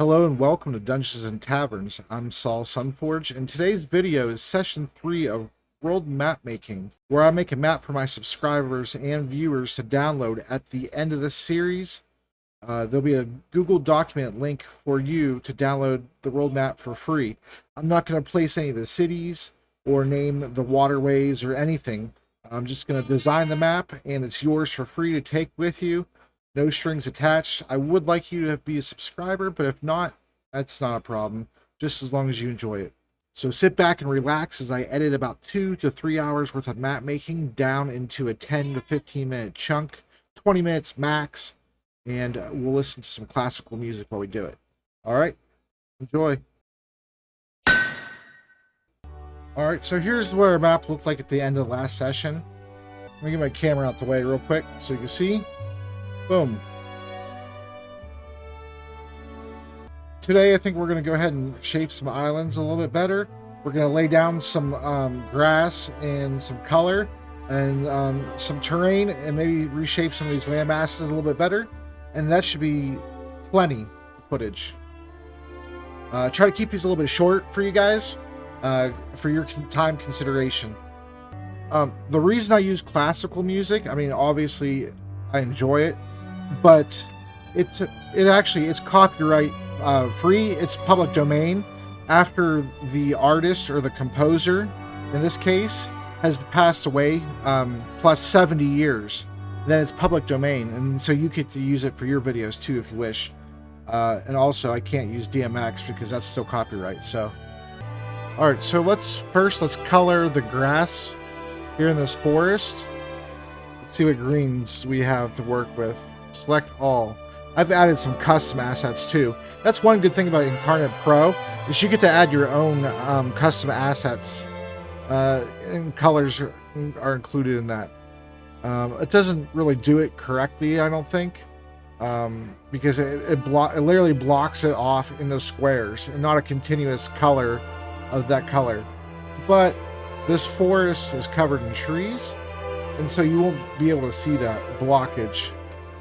Hello and welcome to Dungeons and Taverns. I'm Saul Sunforge, and today's video is session 3 of World Map Making, where I make a map for my subscribers and viewers to download at the end of this series. There'll be a Google document link for you to download the world map for free. I'm not going to place any of the cities or name the waterways or anything. I'm just going to design the map, and it's yours for free to take with you. No strings attached. I would like you to be a subscriber, but if not, that's not a problem, just as long as you enjoy it. So sit back and relax as I edit about 2 to 3 hours worth of map making down into a 10 to 15 minute chunk, 20 minutes max, and we'll listen to some classical music while we do it. All right, enjoy. All right, so here's what our map looked like at the end of the last session. Let me get my camera out the way real quick so you can see. Boom. Today, I think we're going to go ahead and shape some islands a little bit better. We're going to lay down some grass and some color and some terrain and maybe reshape some of these land masses a little bit better. And that should be plenty footage. Try to keep these a little bit short for you guys for your time consideration. The reason I use classical music, I mean, obviously I enjoy it, but it's copyright free. It's public domain after the artist or the composer in this case has passed away plus 70 years. Then it's public domain, and so you get to use it for your videos too if you wish. And also I can't use DMX because that's still copyright. So all right, so let's color the grass here in this forest. Let's see what greens we have to work with. Select all. I've added some custom assets too. That's one good thing about Incarnate Pro is you get to add your own custom assets, and colors are included in that. It doesn't really do it correctly, I don't think, because it literally blocks it off in those squares and not a continuous color of that color. But this forest is covered in trees, and so you won't be able to see that blockage.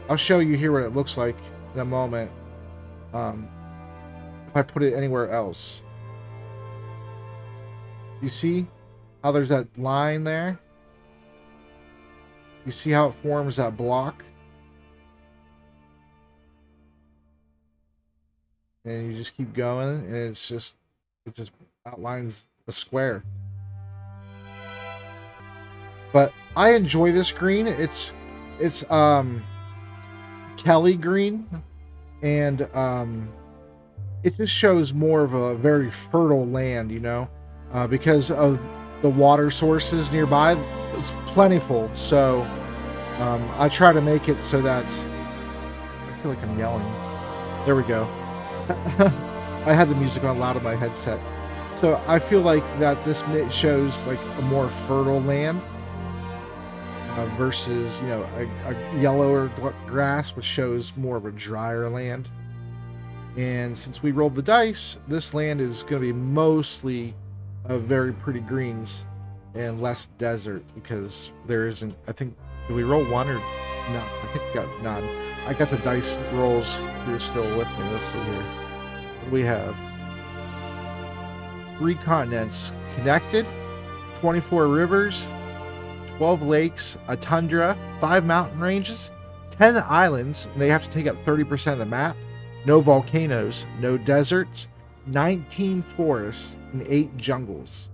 I'll show you here what it looks like in a moment. If I put it anywhere else. You see how there's that line there? You see how it forms that block? And you just keep going, and it just outlines a square. But I enjoy this green. It's Kelly green, and it just shows more of a very fertile land, you know, because of the water sources nearby. It's plentiful, so I try to make it so that I feel like I'm yelling. There we go. I had the music on loud on my headset, so I feel like that this shows like a more fertile land. Versus, you know, a yellower grass, which shows more of a drier land. And since we rolled the dice, this land is going to be mostly very pretty greens and less desert, because there isn't, I think, did we roll one or no? I think we got none. I got the dice rolls here still with me. Let's see here. What do we have? 3 continents connected, 24 rivers, 12 lakes, a tundra, 5 mountain ranges, 10 islands, and they have to take up 30% of the map, no volcanoes, no deserts, 19 forests, and 8 jungles.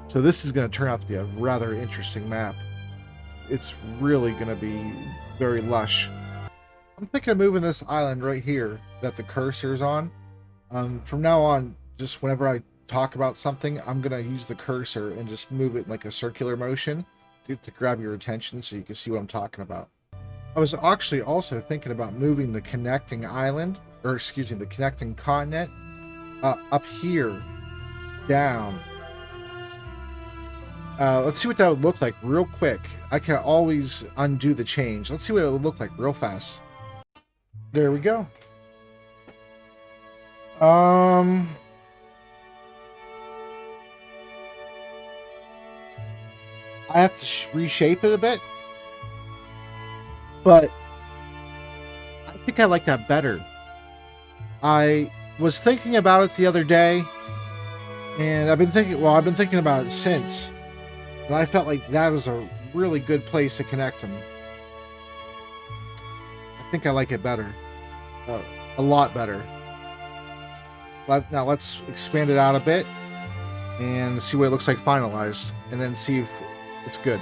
So this is going to turn out to be a rather interesting map. It's really going to be very lush. I'm thinking of moving this island right here that the cursor is on. From now on, just whenever I talk about something, I'm gonna use the cursor and just move it in like a circular motion to grab your attention so you can see what I'm talking about. I was actually also thinking about moving the connecting island, or excuse me, the connecting continent up here down. Let's see what that would look like real quick. I can always undo the change. Let's see what it would look like real fast. There we go. I have to reshape it a bit, but I think I like that better. I was thinking about it the other day, and I've been thinking about it since, and I felt like that was a really good place to connect them. I think I like it better. A lot better. Now let's expand it out a bit and see what it looks like finalized, and then see if it's good.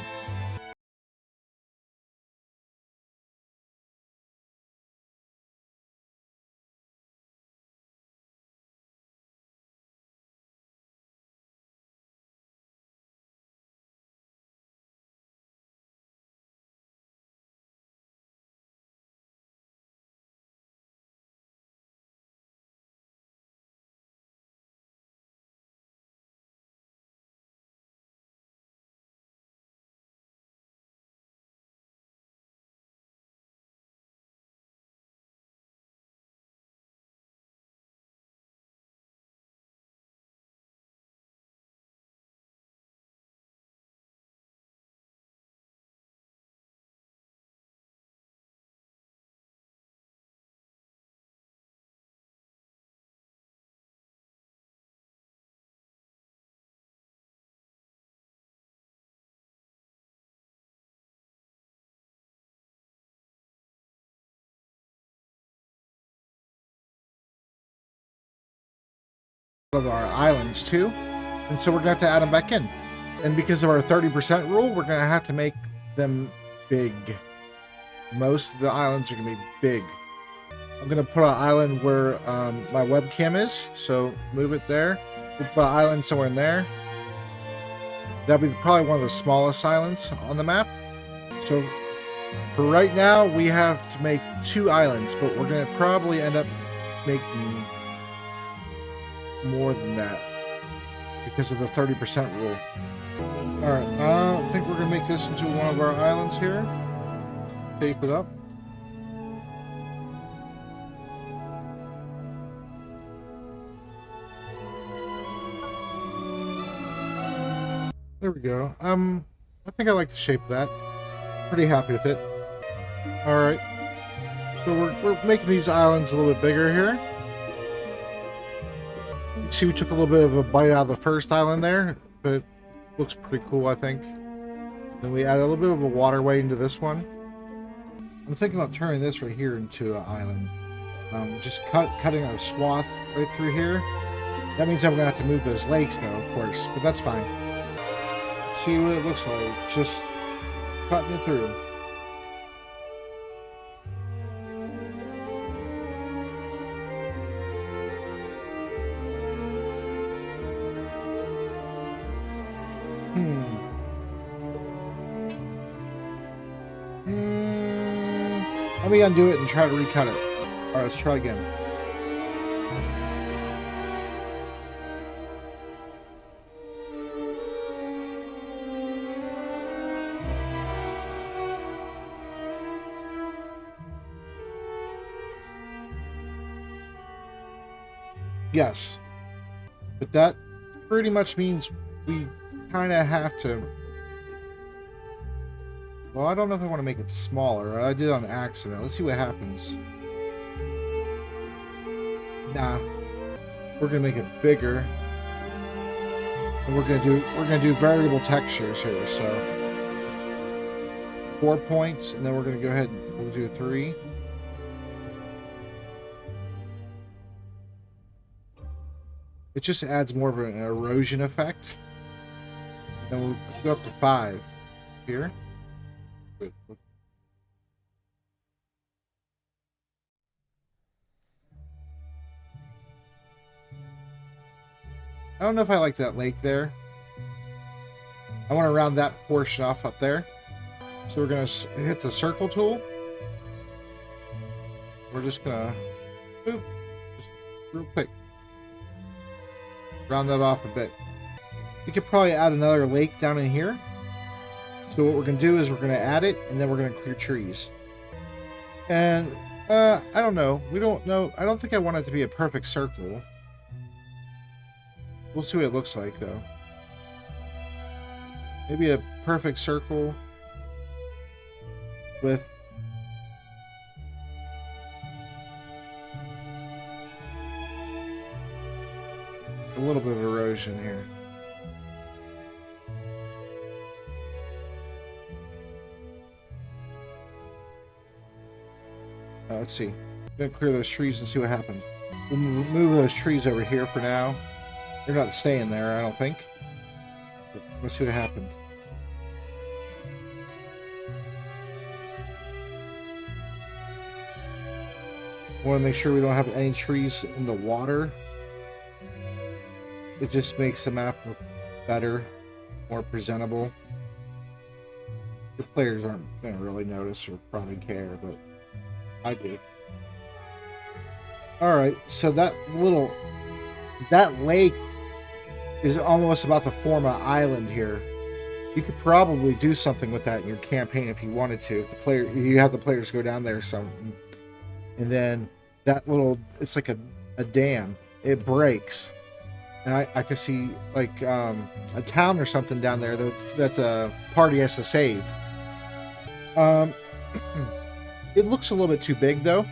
Of our islands too, and so we're gonna have to add them back in. And because of our 30% rule, we're gonna have to make them big. Most of the islands are gonna be big. I'm gonna put an island where my webcam is, so move it there. We'll put an island somewhere in there. That'll be probably one of the smallest islands on the map. So for right now, we have to make 2 islands, but we're gonna probably end up making more than that because of the 30% rule. Alright, I think we're gonna make this into one of our islands here. Tape it up. There we go. I think I like the shape of that. Pretty happy with it. Alright. So we're making these islands a little bit bigger here. See, we took a little bit of a bite out of the first island there, but it looks pretty cool, I think. Then we add a little bit of a waterway into this one. I'm thinking about turning this right here into an island. Just cutting a swath right through here. That means I'm going to have to move those lakes, though, of course, but that's fine. Let's see what it looks like. Just cutting it through. Let me undo it and try to recut it. Alright, let's try again. Yes. But that pretty much means we kind of have to... Well, I don't know if I want to make it smaller. I did it on accident. Let's see what happens. Nah. We're gonna make it bigger. And we're gonna do variable textures here, so 4 points, and then we're gonna go ahead and we'll do 3. It just adds more of an erosion effect. And we'll go up to 5 here. I don't know if I like that lake there. I want to round that portion off up there. So we're going to hit the circle tool. We're just going to, just real quick, round that off a bit. We could probably add another lake down in here. So what we're going to do is we're going to add it, and then we're going to clear trees. And, I don't know. We don't know. I don't think I want it to be a perfect circle. We'll see what it looks like, though. Maybe a perfect circle with... little bit of erosion here. Let's see. I'm gonna clear those trees and see what happens. We'll move those trees over here for now. They're not staying there, I don't think. But let's see what happens. I want to make sure we don't have any trees in the water. It just makes the map look better, more presentable. The players aren't going to really notice or probably care, but I do. Alright, so that lake is almost about to form an island here. You could probably do something with that in your campaign if you wanted to. If you have the players go down there and then that it's like a dam. It breaks. And I can see like a town or something down there that the party has to save. It looks a little bit too big though.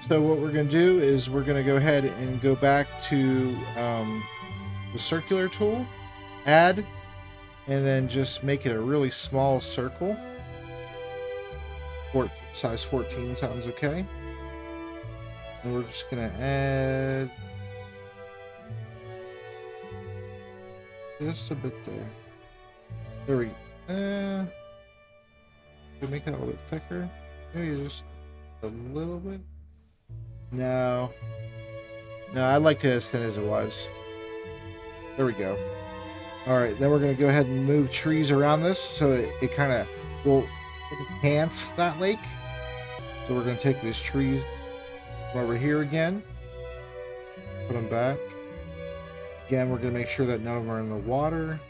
So what we're going to do is we're going to go ahead and go back to the circular tool, add, and then just make it a really small circle. Size 14 sounds okay. And we're just going to add just a bit there. There we go. Make that a little bit thicker. Maybe just a little bit. No, I liked it as thin as it was. There we go. Alright, then we're going to go ahead and move trees around this so it kind of will enhance that lake. So we're going to take these trees from over here again. Put them back. Again, we're going to make sure that none of them are in the water.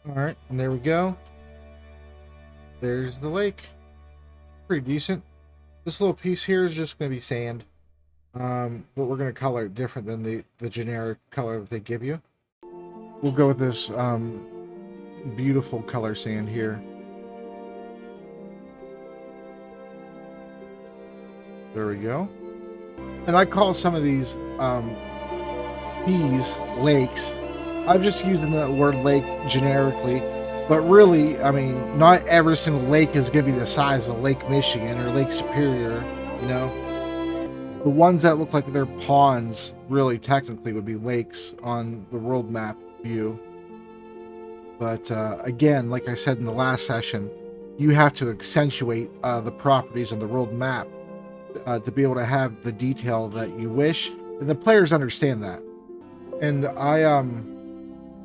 Alright, and there we go. There's the lake. Pretty decent. This little piece here is just going to be sand. But we're going to color it different than the generic color that they give you. We'll go with this beautiful color sand here. There we go. And I call some of these lakes. I'm just using the word lake generically, but really, I mean, not every single lake is going to be the size of Lake Michigan or Lake Superior, you know? The ones that look like they're ponds, really technically would be lakes on the world map view. But again, like I said in the last session, you have to accentuate the properties on the world map to be able to have the detail that you wish, and the players understand that. And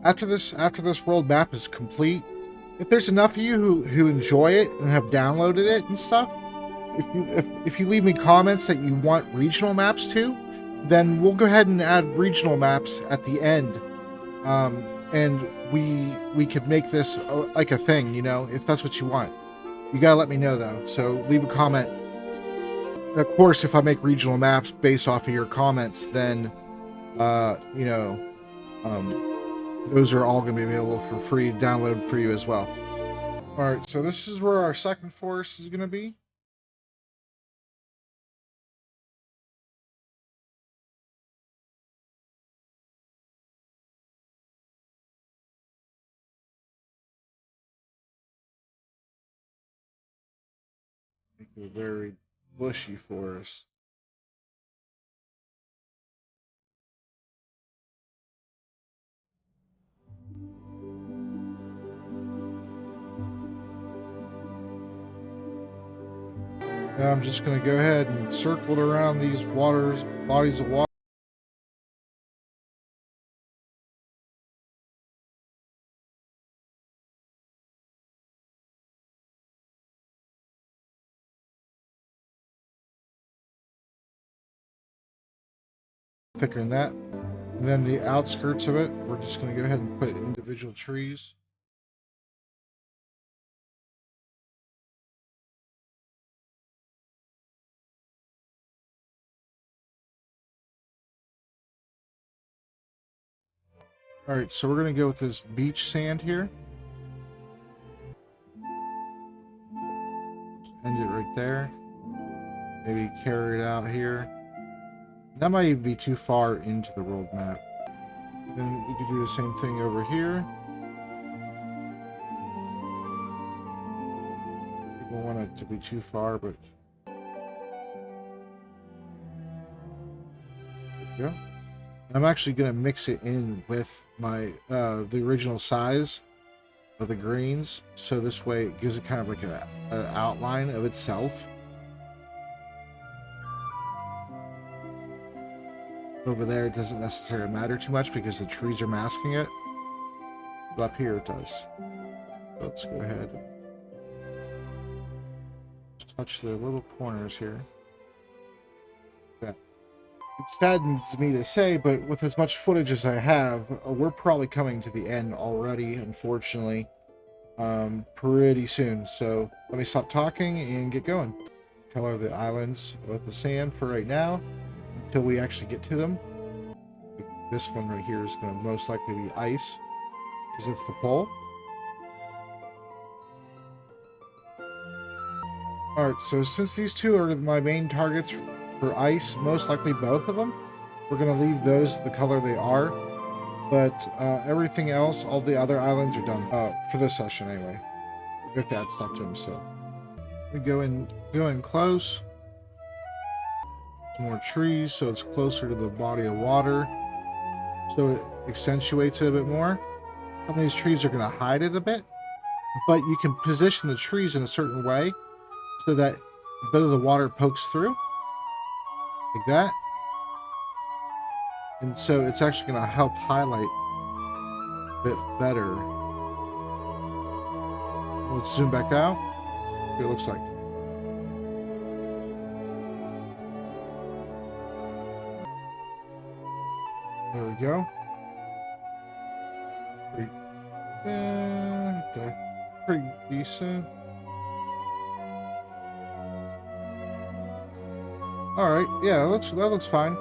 after this world map is complete, if there's enough of you who enjoy it and have downloaded it and stuff, if you leave me comments that you want regional maps too, then we'll go ahead and add regional maps at the end, and we could make this like a thing, you know, if that's what you want. You gotta let me know though, so leave a comment. Of course, if I make regional maps based off of your comments, then you know, those are all going to be available for free download for you as well. Alright, so this is where our second forest is going to be. Make it a very bushy forest. Now I'm just going to go ahead and circle it around these bodies of water. Thicker than that. And then the outskirts of it, we're just going to go ahead and put individual trees. Alright, so we're going to go with this beach sand here. End it right there. maybe carry it out here. That might even be too far into the world map. Then we could do the same thing over here. People want it to be too far, but there we go. I'm actually going to mix it in with my the original size of the greens, so this way it gives it kind of like an outline of itself. Over there, it doesn't necessarily matter too much because the trees are masking it, but up here it does. Let's go ahead and touch the little corners here. Yeah. It saddens me to say, but with as much footage as I have, we're probably coming to the end already, unfortunately, pretty soon. So let me stop talking and get going. Color the islands with the sand for right now, until we actually get to them. This one right here is going to most likely be ice, because it's the pole. Alright, so since these two are my main targets for ice, most likely both of them, we're going to leave those the color they are. But everything else, all the other islands are done for this session anyway. We have to add stuff to them still. We go in close. Some more trees, so it's closer to the body of water, so it accentuates it a bit more. Some of these trees are going to hide it a bit, but you can position the trees in a certain way so that a bit of the water pokes through, like that. And so it's actually going to help highlight a bit better. Let's zoom back out. See what it looks like. There we go. Pretty decent. All right, yeah, that looks fine.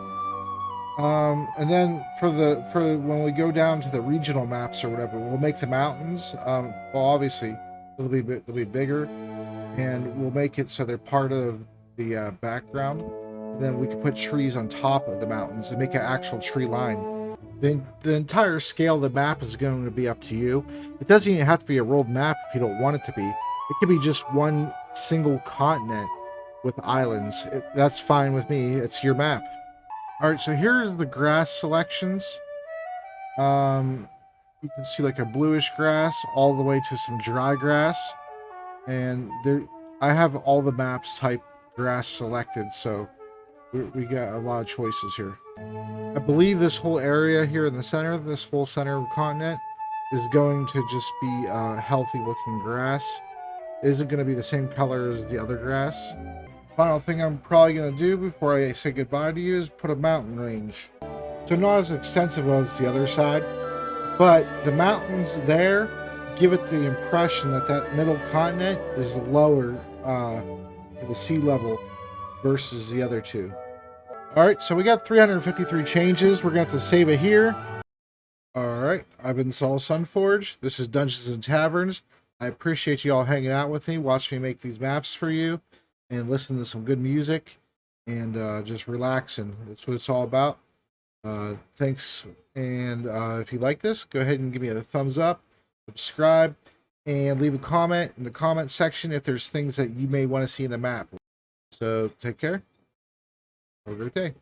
And then for when we go down to the regional maps or whatever, we'll make the mountains. Well, obviously they'll be bigger, and we'll make it so they're part of the background. And then we can put trees on top of the mountains and make an actual tree line. Then the entire scale of the map is going to be up to you. It doesn't even have to be a world map if you don't want it to be. It could be just one single continent with islands. That's fine with me. It's your map. All right, so here's the grass selections. You can see like a bluish grass all the way to some dry grass, and there I have all the maps type grass selected, so we got a lot of choices here. I believe this whole area here in the center, this whole center of the continent, is going to just be healthy looking grass. It isn't going to be the same color as the other grass. Final thing I'm probably going to do before I say goodbye to you is put a mountain range. So not as extensive as the other side, but the mountains there give it the impression that that middle continent is lower to the sea level versus the other two. Alright, so we got 353 changes. We're going to have to save it here. Alright, I've been Saul Sunforge. This is Dungeons and Taverns. I appreciate you all hanging out with me, watch me make these maps for you, and listen to some good music, and just relaxing. That's what it's all about. Thanks, and if you like this, go ahead and give me a thumbs up, subscribe, and leave a comment in the comment section if there's things that you may want to see in the map. So take care. Have a great day.